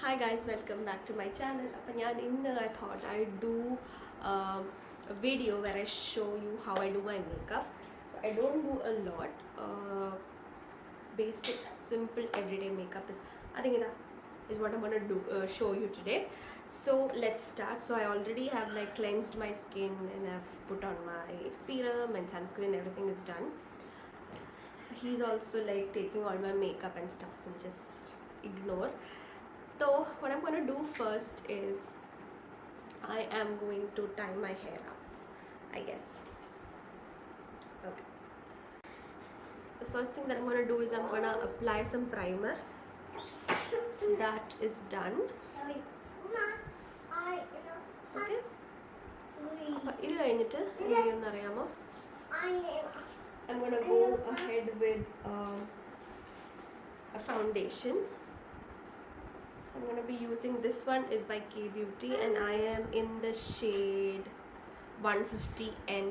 Hi guys, welcome back to my channel. I thought I'd do a video where I show you how I do my makeup. So I don't do a lot. Basic, simple, everyday makeup is what I'm gonna do. Show you today. So let's start. So I already have like cleansed my skin and I've put on my serum and sunscreen. Everything is done. So he's also like taking all my makeup and stuff. So just ignore. So what I'm going to do first is I am going to tie my hair up, I guess. Okay. The first thing that I'm going to do is I'm going to apply some primer. So that is done. Sorry. Okay. ഇത് കഴിഞ്ഞിട്ട് എന്ത് ചെയ്യുമെന്ന് അറിയാമോ? I'm going to go ahead with a foundation. So I'm going to be using this one is by K Beauty and I am in the shade 150N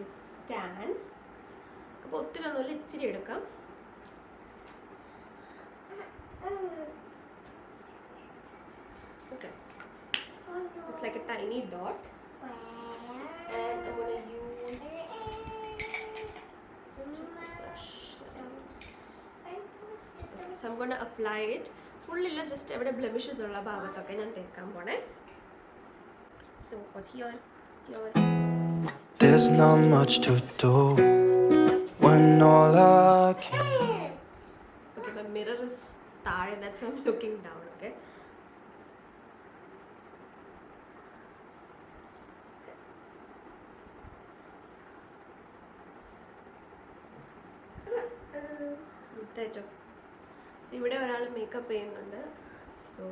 tan. അപ്പോൾ ഒത്തിരി ഒന്നുമില്ല, ഇച്ചിരി എടുക്കാം. Okay. It's like a tiny dot. And I'm going to use just a brush. Okay, so I'm going to apply it. Full illa just evade blemishes ulla bhagathokke njan thekkan pone. So here. There's not much to do when all I can. Okay, my mirror is tired, that's why I'm looking down, okay? തേച്ചോ. So ഇവിടെ ഒരാൾ makeup ചെയ്യുന്നുണ്ട്. So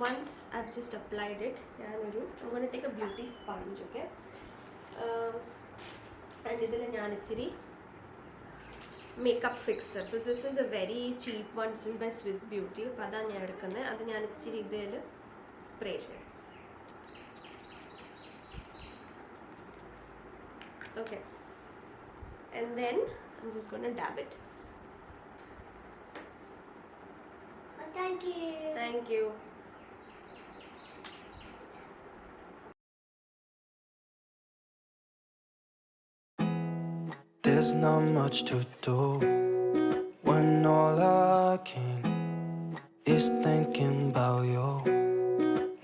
once I've just applied it, I'm going to take a beauty sponge, okay? And ഇതിൽ ഞാൻ ഇച്ചിരി makeup fixer. So this is a very cheap one. This is by Swiss Beauty. അപ്പോൾ അതാണ് ഞാൻ എടുക്കുന്നത്. അത് ഞാൻ ഇച്ചിരി ഇതിൽ സ്പ്രേ ചെയ്യും. Okay. And then I'm just going to dab it. Thank you. Thank you. There's not much to do when all I can is thinking about you.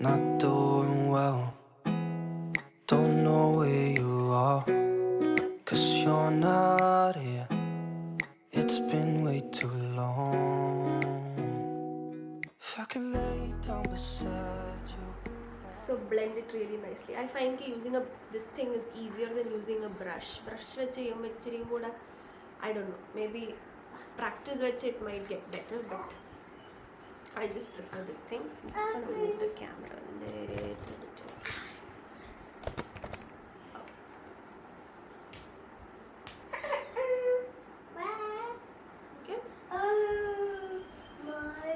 Not doing well, don't know where you are, 'cause you're not here. It's been way too long. If I could lay down beside you. So blend it really nicely. I find that using this thing is easier than using a brush. Brush വെച്ച് ചെയ്യുമ്പോൾ ഇച്ചിരി കൂടെ, I don't know, maybe practice വെച്ച് it might get better, but I just prefer this thing. I'm just going to move the camera a little bit. Okay. Oh my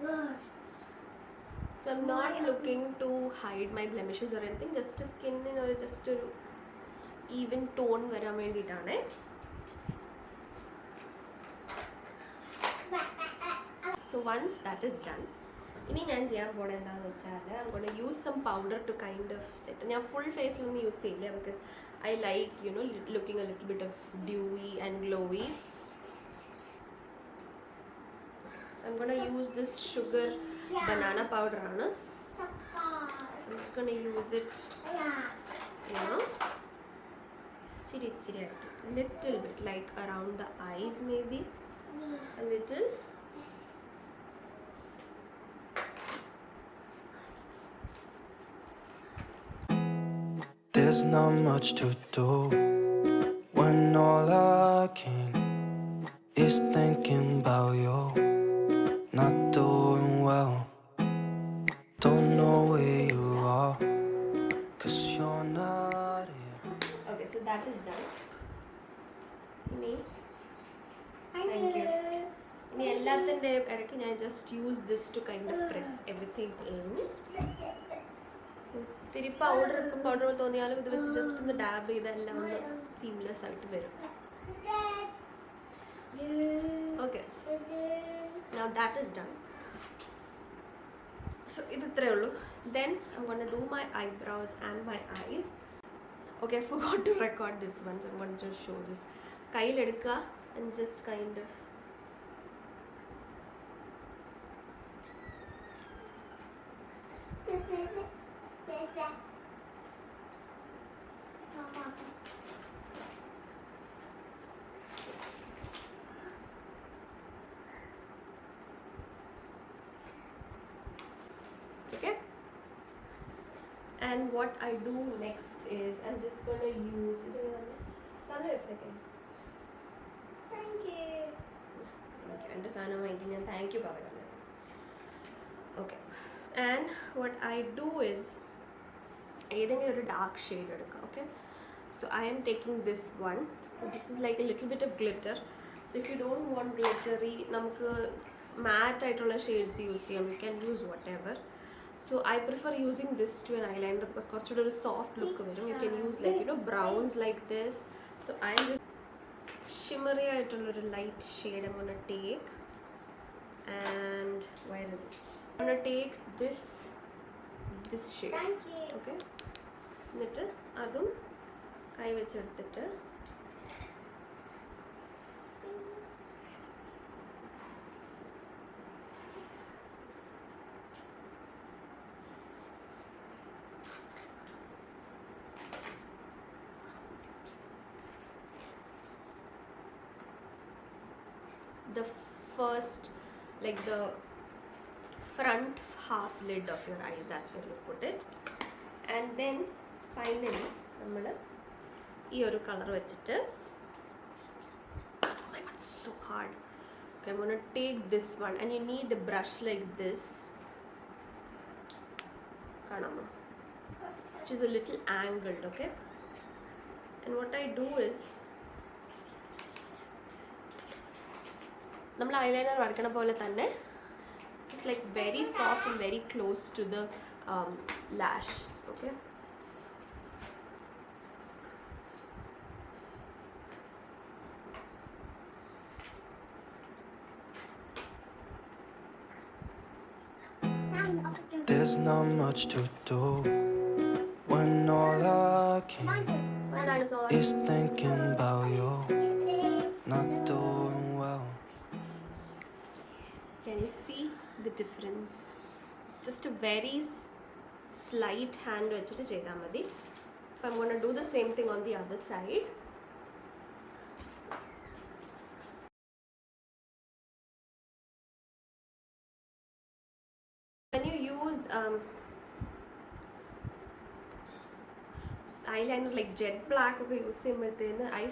God. So I'm not looking to hide my blemishes or anything, just skin or just a even tone വരാൻ വേണ്ടിയിട്ടാണ്. So once that is done, ഇനി ഞാൻ ചെയ്യാൻ പോകുന്നത് എന്താണെന്ന് വെച്ചാൽ I'm going to use some powder to kind of set. ഞാൻ full face ഒന്നും യൂസ് ചെയ്യില്ല because I like, you know, looking a little bit of dewy and glowy. So I'm going to use this sugar banana powder ആണ്. So I'm just going to use it, you know, little bit, like around the eyes maybe, a little. There's not much to do when all I can is thinking about you. Not doing well, don't know where you are, 'cause you're not here. Okay, so that is done. Thank you. ഇനി എല്ലാത്തിൻ്റെ ഇടയ്ക്ക് ഞാൻ just use this to kind of press everything in. ഇത്തിരി powder പോലെ തോന്നിയാലും ഇത് വെച്ച് just ഒന്ന് ഡാബ് ചെയ്തെല്ലാം ഒന്ന് സീംലെസ് ആയിട്ട് വരും. Okay, now that is done. So ഇത് ഇത്രയേ ഉള്ളൂ. Then I'm going to do my eyebrows and my eyes. Okay, I forgot to record this one, so I'm going to just show this. കയ്യിലെടുക്കുക and just kind of okay. And what I do next is I'm just going to use Sana, a second. Thank you. എൻ്റെ സാധനം വാങ്ങിക്കാൻ ഞാൻ thank you പറയുന്നത്. Okay, and what I do is ഏതെങ്കിലും ഒരു dark shade എടുക്കുക. Okay, so I am taking this one. So this is like a little bit of glitter. So if you don't want glittery, നമുക്ക് matte ആയിട്ടുള്ള shades use ചെയ്യാം. You can use whatever. So I prefer using this to an eyeliner because കുറച്ചുകൂടെ ഒരു soft look വരും. You can use like browns like this. So I am just shimmery ആയിട്ടുള്ളൊരു light shade I'm gonna take, and where is it? I'm gonna take this shade. Thank you. Okay, എന്നിട്ട് അതും കൈ വെച്ചെടുത്തിട്ട് the first, like the front half lid of your eyes, that's where you put it. And then finally നമ്മൾ ഈ ഒരു colour വെച്ചിട്ട്, oh my god, it's so hard. Okay, I'm going to take this one and you need a brush like this, കാണാമോ, which is a little angled. Okay, and what I do is നമ്മൾ eyeliner വരയ്ക്കണ പോലെ തന്നെ just like very soft and very close to the lashes. Okay, There's not much to do when all I can is thinking about you not doing well. Can you see the difference? Just a very slight hand വെച്ചിട്ട് ചെയ്താൽ മതി. I'm going to do the same thing on the other side. When you use eyeliner like jet black ഒക്കെ use ചെയ്യുമ്പോഴത്തേന് I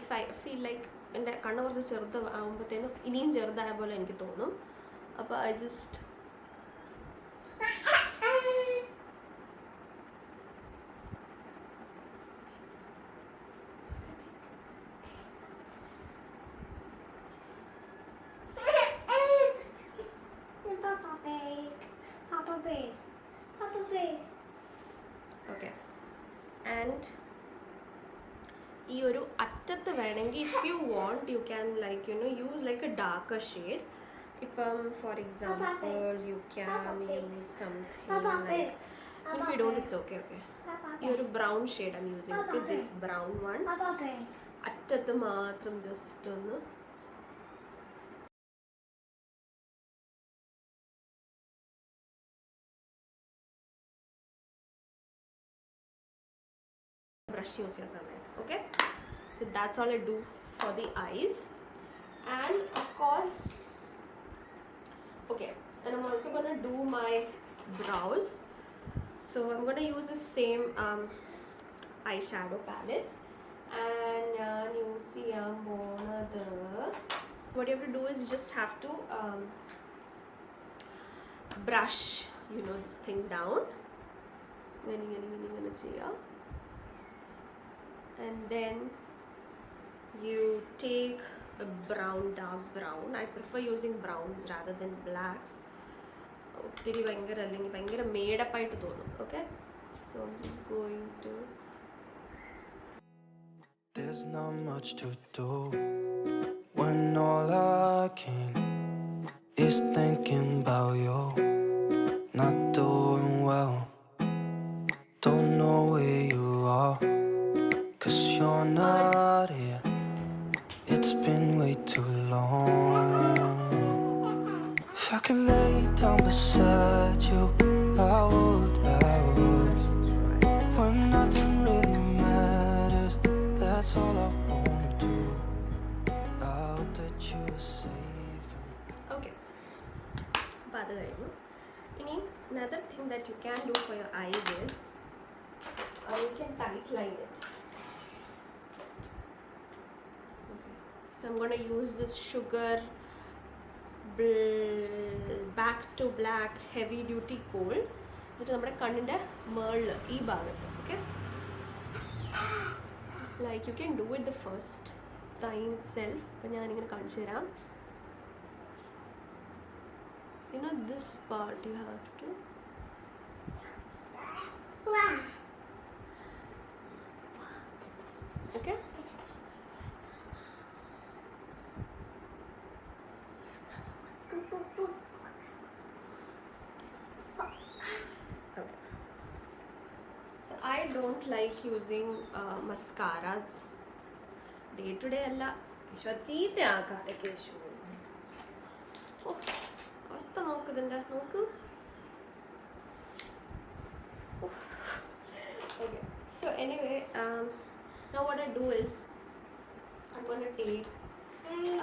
feel like എൻ്റെ കണ്ണ് കുറച്ച് ചെറുത് ആകുമ്പോഴത്തേനും ഇനിയും ചെറുതായ പോലെ എനിക്ക് തോന്നും. അപ്പോൾ I just Papa Pig. okay, and ഈ ഒരു അറ്റത്ത് വേണമെങ്കിൽ if you want you can like use like a darker shade. ഇപ്പം for example you can use something like, if you don't it's okay. ഈ ഒരു brown shade I'm using. Okay, this brown one Papa Pig. അറ്റത്ത് മാത്രം just ഒന്ന് brush use your സമയം. Okay, so that's all I do for the eyes. And of course, okay, and I'm also going to do my brows. So I'm going to use the same eyeshadow palette, and you see what you have to do is you just have to brush this thing down, and then you take a brown, dark brown. I prefer using browns rather than blacks. ഒത്തിരി ഭയങ്കര അല്ലെങ്കിൽ ഭയങ്കര made up ആയിട്ട് തോന്നും. Okay, So I'm just going to. There's not much to do when all I can is thinking about you. Not doing well, don't know where you are, 'cause you're not here. It's been way too long. If I could lay down beside you, I would. When nothing really matters, that's all I wanna do. I hope that you are safe. Okay. അപ്പോൾ അത് കഴിഞ്ഞു. ഇനി another thing that you can do for your eyes is you can tight line it. Okay. So I'm going to use this Sugar back to black heavy duty kohl. എന്നിട്ട് നമ്മുടെ കണ്ണിൻ്റെ മേളിൽ ഈ ഭാഗത്ത് okay like you can do it the first time it self. അപ്പം ഞാനിങ്ങനെ കാണിച്ചു തരാം. You know this part you have to. Okay. Okay. So I don't like using mascaras day to day. alla Keshwa cheete aakade Keshu. Oh, avastha nokkudunda nokku. Okay. So anyway, now what I do is I'm going to take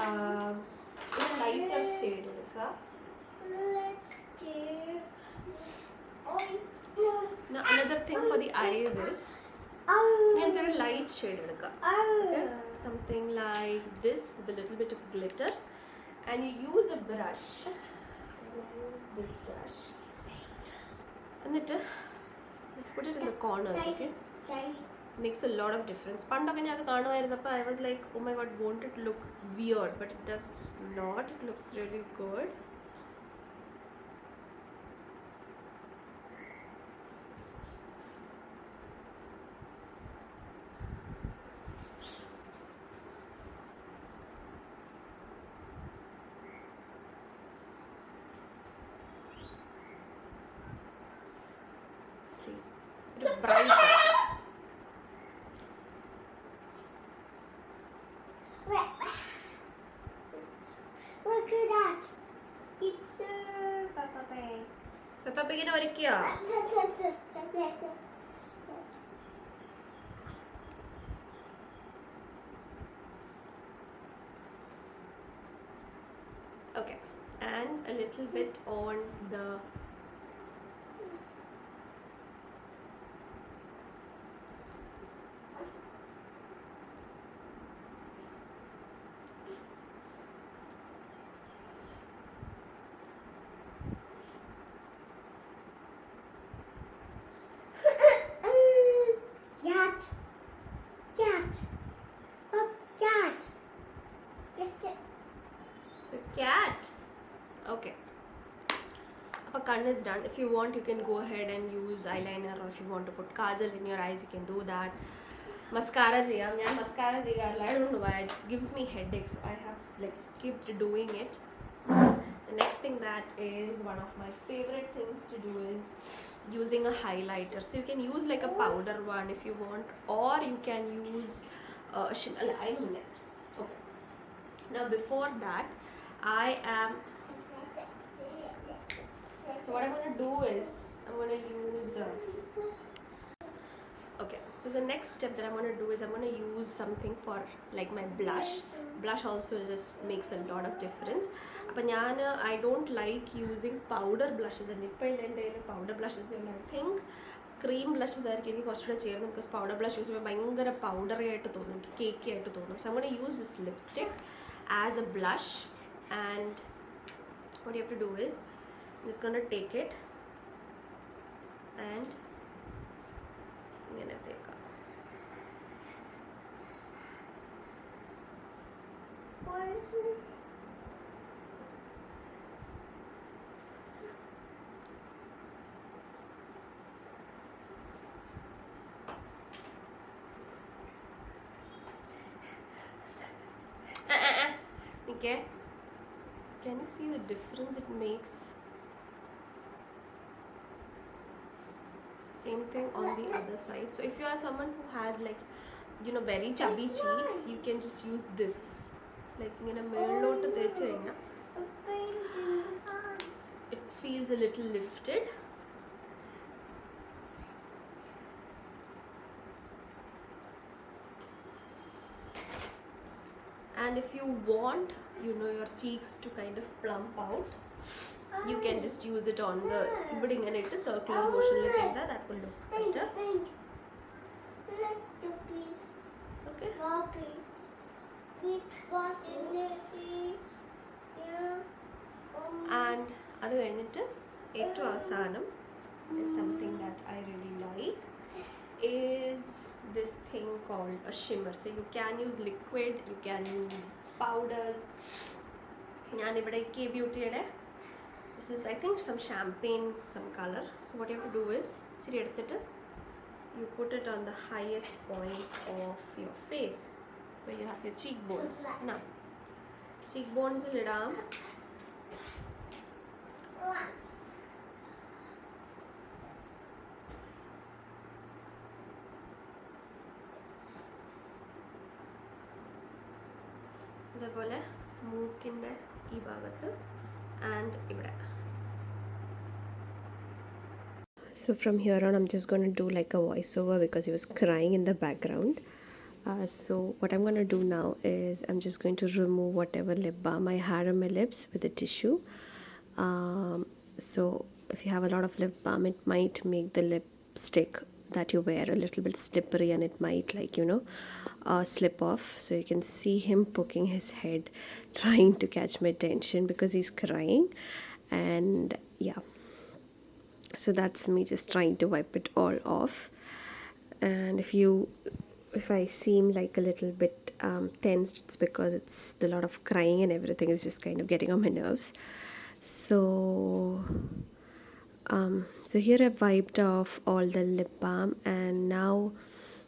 a lighter shade. Let's do. Now another thing for the eyes is a light shade. Okay? Something like this with a little bit of glitter, and you use a brush. Use this brush and just put it in the corners. Okay, makes a lot of difference. Pandaka I was like, oh my god, won't it look weird? But it does not. It looks really good. See, it is bright. Look at that. It's Peppa Pig. Peppa Pig ine varikkiya. Okay, and a little bit on the Cat. It's a It's a cat. Okay. Our kan is done. If you want, you can go ahead and use eyeliner, or if you want to put kajal in your eyes, you can do that. Mascara cheyam. I don't know why. It gives me headaches. So I have like skipped doing it. So the next thing that is one of my favorite things to do is using a highlighter. So you can use like a powder one if you want, or you can use a shimmer eyeliner. Okay. Now before that, I am. So what I'm going to do is I'm going to use. Okay. So the next step that I'm going to do is I'm going to use something for like my blush. Blush also just makes a lot of difference. But I don't like using powder blushes, and powder blushes. I think cream blushes are because powder blush use powder cake. So I'm going to use this lipstick as a blush, and what you have to do is I'm just going to take it and I'm going to take a get, can you see the difference it makes? Same thing on the other side. So if you are someone who has like, you know, very chubby cheeks, you can just use this. Like in a മേളിലോട്ട് തേച്ച് കഴിഞ്ഞാൽ it feels a little lifted. And if you want, you know, your cheeks to kind of plump out, you can just use it on the ഇവിടെ ഇങ്ങനെ ഇട്ട് circular motion ചെയ്താൽ that will look better. Let's do peace. Okay. More peace. Peace was in the peace. Yeah. And അത് കഴിഞ്ഞിട്ട് ഏറ്റവും അവസാനം is something that I really like is this thing called a shimmer. So you can use liquid, you can use powders. ഞാനിവിടെ K Beautyയുടെ this is I think some champagne, some color. So what you have to do is ഇച്ചിരി എടുത്തിട്ട് you put it on the highest points of your face where you have your cheekbones. Now cheekbones ഇടാം. Once. ഇതേപോലെ മൂക്കിൻ്റെ ഈ ഭാഗത്ത് and ഇവിടെ. So from here on I'm just going to do like a voiceover because he was crying in the background. So what I'm going to do now is I'm just going to remove whatever lip balm I had on my lips with a tissue. So if you have a lot of lip balm, it might make the lipstick that you wear a little bit slippery and it might, like, you know, slip off. So you can see him poking his head trying to catch my attention because he's crying. And yeah, so that's me just trying to wipe it all off. And if I seem like a little bit tensed, it's because it's the lot of crying and everything is just kind of getting on my nerves. So so here I've wiped off all the lip balm and now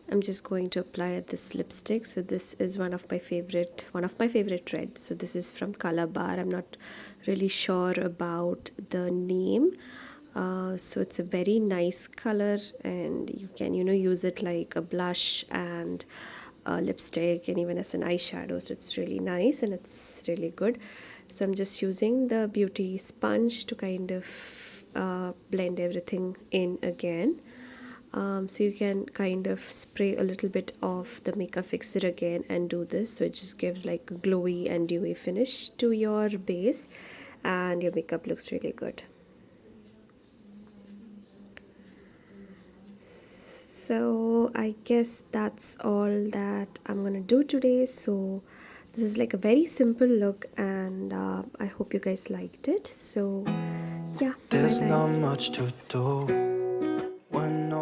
I'm just going to apply this lipstick. So this is one of my favorite reds. So this is from Color Bar. I'm not really sure about the name. So it's a very nice color and you can, you know, use it like a blush and a lipstick and even as an eyeshadow. So it's really nice and it's really good. So I'm just using the beauty sponge to kind of blend everything in again. So you can kind of spray a little bit of the makeup fixer again and do this. So it just gives like a glowy and dewy finish to your base and your makeup looks really good. So I guess that's all that I'm gonna do today. So this is like a very simple look and I hope you guys liked it. So yeah, There's bye bye. not much to do when